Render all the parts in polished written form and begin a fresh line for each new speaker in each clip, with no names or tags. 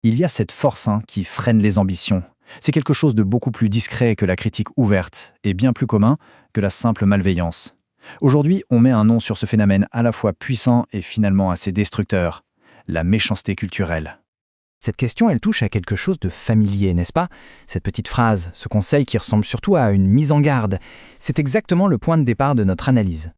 Il y a cette force qui freine les ambitions. C'est quelque chose de beaucoup plus discret que la critique ouverte et bien plus commun que la simple malveillance. Aujourd'hui, on met un nom sur ce phénomène à la fois puissant et finalement assez destructeur, la méchanceté culturelle. Cette question, elle touche à quelque chose de familier, n'est-ce pas? Cette petite phrase, ce conseil qui ressemble surtout à une mise en garde, c'est exactement le point de départ de notre analyse.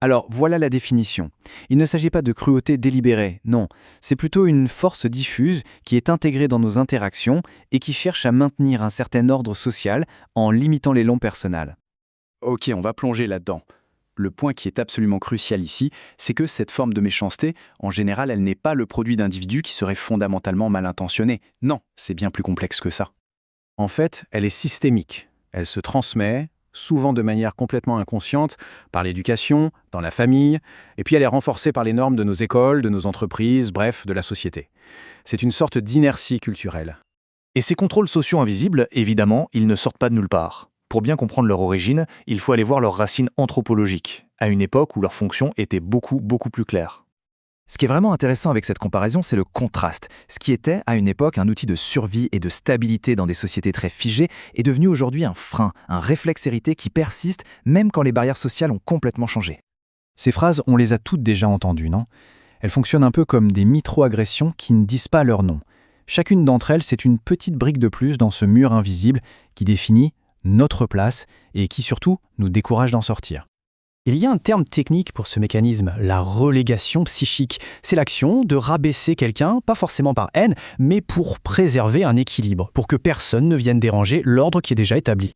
Alors voilà la définition. Il ne s'agit pas de cruauté délibérée, non. C'est plutôt une force diffuse qui est intégrée dans nos interactions et qui cherche à maintenir un certain ordre social en limitant l'élan personnel. Ok, on va plonger là-dedans. Le point qui est absolument crucial ici, c'est que cette forme de méchanceté, en général, elle n'est pas le produit d'individus qui seraient fondamentalement mal intentionnés. Non, c'est bien plus complexe que ça. En fait, elle est systémique. Elle se transmet, souvent de manière complètement inconsciente, par l'éducation, dans la famille, et puis elle est renforcée par les normes de nos écoles, de nos entreprises, bref, de la société. C'est une sorte d'inertie culturelle.
Et ces contrôles sociaux invisibles, évidemment, ils ne sortent pas de nulle part. Pour bien comprendre leur origine, il faut aller voir leurs racines anthropologiques, à une époque où leur fonction était beaucoup plus claire. Ce qui est vraiment intéressant avec cette comparaison, c'est le contraste. Ce qui était, à une époque, un outil de survie et de stabilité dans des sociétés très figées est devenu aujourd'hui un frein, un réflexe hérité qui persiste même quand les barrières sociales ont complètement changé.
Ces phrases, on les a toutes déjà entendues, non? Elles fonctionnent un peu comme des micro-agressions qui ne disent pas leur nom. Chacune d'entre elles, c'est une petite brique de plus dans ce mur invisible qui définit notre place et qui surtout nous décourage d'en sortir.
Il y a un terme technique pour ce mécanisme, la relégation psychique. C'est l'action de rabaisser quelqu'un, pas forcément par haine, mais pour préserver un équilibre, pour que personne ne vienne déranger l'ordre qui est déjà établi.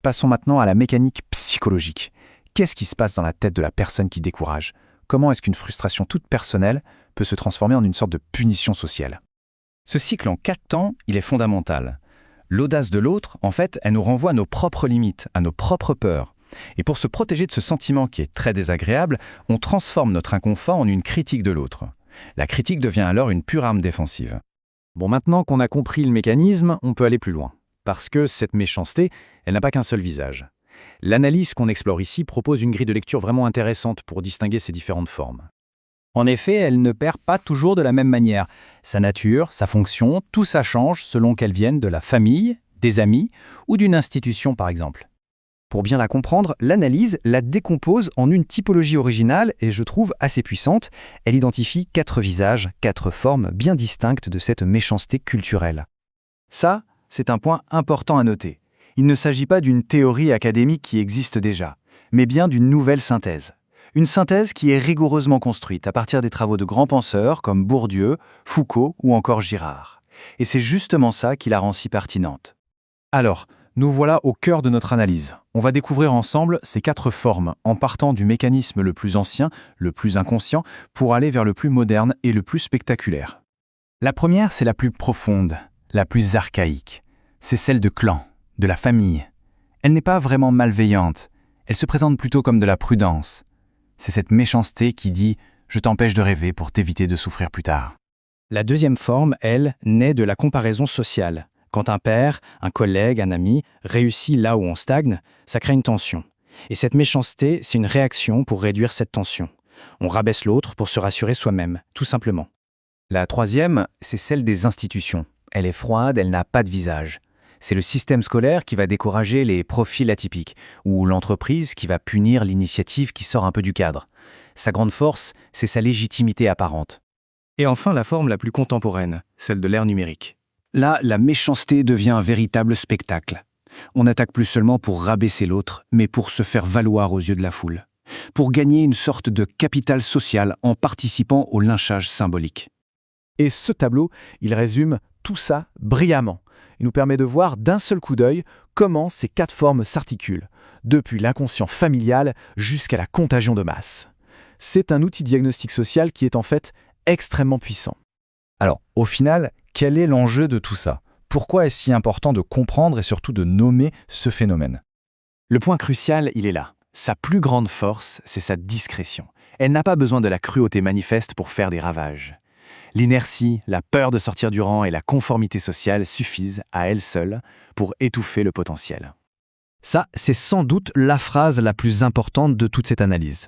Passons maintenant à la mécanique psychologique. Qu'est-ce qui se passe dans la tête de la personne qui décourage? Comment est-ce qu'une frustration toute personnelle peut se transformer en une sorte de punition sociale?
Ce cycle en 4 temps, il est fondamental. L'audace de l'autre, en fait, elle nous renvoie à nos propres limites, à nos propres peurs. Et pour se protéger de ce sentiment qui est très désagréable, on transforme notre inconfort en une critique de l'autre. La critique devient alors une pure arme défensive.
Bon, maintenant qu'on a compris le mécanisme, on peut aller plus loin. Parce que cette méchanceté, elle n'a pas qu'un seul visage. L'analyse qu'on explore ici propose une grille de lecture vraiment intéressante pour distinguer ces différentes formes.
En effet, elle ne perd pas toujours de la même manière. Sa nature, sa fonction, tout ça change selon qu'elle vienne de la famille, des amis ou d'une institution par exemple.
Pour bien la comprendre, l'analyse la décompose en une typologie originale et je trouve assez puissante. Elle identifie 4 visages, 4 formes bien distinctes de cette méchanceté culturelle. Ça, c'est un point important à noter. Il ne s'agit pas d'une théorie académique qui existe déjà, mais bien d'une nouvelle synthèse. Une synthèse qui est rigoureusement construite à partir des travaux de grands penseurs comme Bourdieu, Foucault ou encore Girard. Et c'est justement ça qui la rend si pertinente. Alors, nous voilà au cœur de notre analyse. On va découvrir ensemble ces 4 formes, en partant du mécanisme le plus ancien, le plus inconscient, pour aller vers le plus moderne et le plus spectaculaire. La première, c'est la plus profonde, la plus archaïque. C'est celle de clan, de la famille. Elle n'est pas vraiment malveillante, elle se présente plutôt comme de la prudence. C'est cette méchanceté qui dit « je t'empêche de rêver pour t'éviter de souffrir plus tard ».
La deuxième forme, elle, naît de la comparaison sociale. Quand un père, un collègue, un ami réussit là où on stagne, ça crée une tension. Et cette méchanceté, c'est une réaction pour réduire cette tension. On rabaisse l'autre pour se rassurer soi-même, tout simplement.
La troisième, c'est celle des institutions. Elle est froide, elle n'a pas de visage. C'est le système scolaire qui va décourager les profils atypiques, ou l'entreprise qui va punir l'initiative qui sort un peu du cadre. Sa grande force, c'est sa légitimité apparente. Et enfin, la forme la plus contemporaine, celle de l'ère numérique. Là, la méchanceté devient un véritable spectacle. On n'attaque plus seulement pour rabaisser l'autre, mais pour se faire valoir aux yeux de la foule. Pour gagner une sorte de capital social en participant au lynchage symbolique. Et ce tableau, il résume tout ça brillamment. Il nous permet de voir d'un seul coup d'œil comment ces 4 formes s'articulent, depuis l'inconscient familial jusqu'à la contagion de masse. C'est un outil diagnostic social qui est en fait extrêmement puissant.
Alors, au final, quel est l'enjeu de tout ça? Pourquoi est-ce si important de comprendre et surtout de nommer ce phénomène?
Le point crucial, il est là. Sa plus grande force, c'est sa discrétion. Elle n'a pas besoin de la cruauté manifeste pour faire des ravages. L'inertie, la peur de sortir du rang et la conformité sociale suffisent, à elles seules, pour étouffer le potentiel.
Ça, c'est sans doute la phrase la plus importante de toute cette analyse.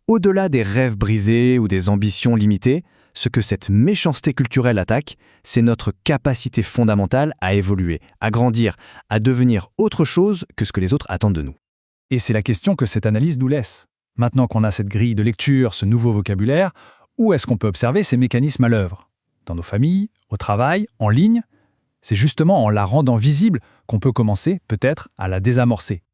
Au-delà des rêves brisés ou des ambitions limitées,
Ce que cette méchanceté culturelle attaque, c'est notre capacité fondamentale à évoluer, à grandir, à devenir autre chose que ce que les autres attendent de nous.
Et c'est la question que cette analyse nous laisse. Maintenant qu'on a cette grille de lecture, ce nouveau vocabulaire, où est-ce qu'on peut observer ces mécanismes à l'œuvre? Dans nos familles, au travail, en ligne? C'est justement en la rendant visible qu'on peut commencer, peut-être, à la désamorcer.